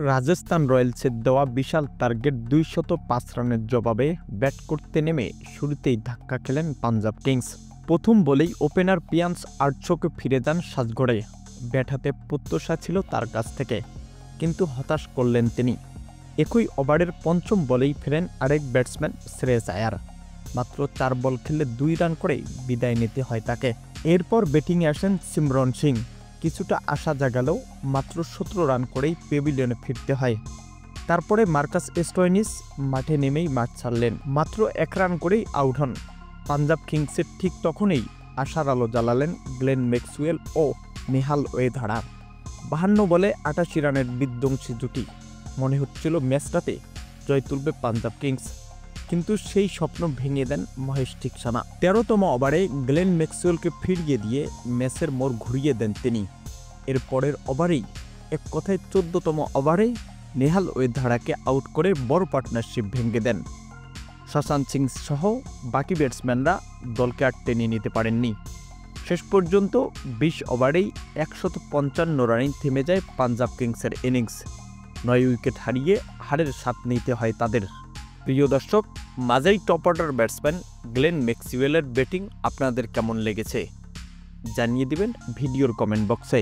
রাজস্থান রয়্যালসের দেওয়া বিশাল টার্গেট ২০৫ রানের জবাবে ব্যাট করতে নেমে শুরুতেই ধাক্কা খেলেন পাঞ্জাব কিংস। প্রথম বলেই ওপেনার পিয়ান্স আর্চোকে ফিরে যান সাজঘরে। ব্যাট হাতে প্রত্যাশা ছিল তার কাছ থেকে, কিন্তু হতাশ করলেন তিনি। একই ওভারের পঞ্চম বলেই ফেরেন আরেক ব্যাটসম্যান শ্রেয়স আয়ার। মাত্র ৪ বল খেলে ২ রান করেই বিদায় নিতে হয় তাকে। এরপর ব্যাটিংয়ে আসেন সিমরন সিং। কিছুটা আশা জাগালেও মাত্র ১৭ রান করেই পেভিলিয়নে ফিরতে হয়। তারপরে মার্কাস স্টোয়নিস মাঠে নেমেই মাঠ ছাড়লেন। মাত্র ১ রান করেই আউট হন। পাঞ্জাব কিংসের ঠিক তখনই আশার আলো জ্বালালেন গ্লেন ম্যাক্সওয়েল ও নেহাল ওয়েধারা। ৫২ বলে ৮৮ রানের বিধ্বংসী জুটি। মনে হচ্ছিল ম্যাচটাতে জয় তুলবে পাঞ্জাব কিংস, কিন্তু সেই স্বপ্ন ভেঙে দেন মহেশ থিকসানা। ১৩তম ওভারে গ্লেন ম্যাক্সওয়েলকে ফিরিয়ে দিয়ে ম্যাচের মোড় ঘুরিয়ে দেন তিনি। এর পরের ওভারেই, এক কথায় ১৪তম ওভারে নেহাল ওয়েধারাকে আউট করে বড় পার্টনারশিপ ভেঙে দেন। শশাঙ্ক সিং সহ বাকি ব্যাটসম্যানরা দলকে আর টেনে নিতে পারেননি। শেষ পর্যন্ত ২০ ওভারেই ১৫৫ রানেই থেমে যায় পাঞ্জাব কিংসের ইনিংস। ৯ উইকেট হারিয়ে হারের স্বাদ নিতে হয় তাদের। প্রিয় দর্শক, মাঝারি টপ অর্ডার ব্যাটসম্যান গ্লেন ম্যাক্সওয়েলের ব্যাটিং আপনাদের কেমন লেগেছে জানিয়ে দিবেন ভিডিওর কমেন্ট বক্সে।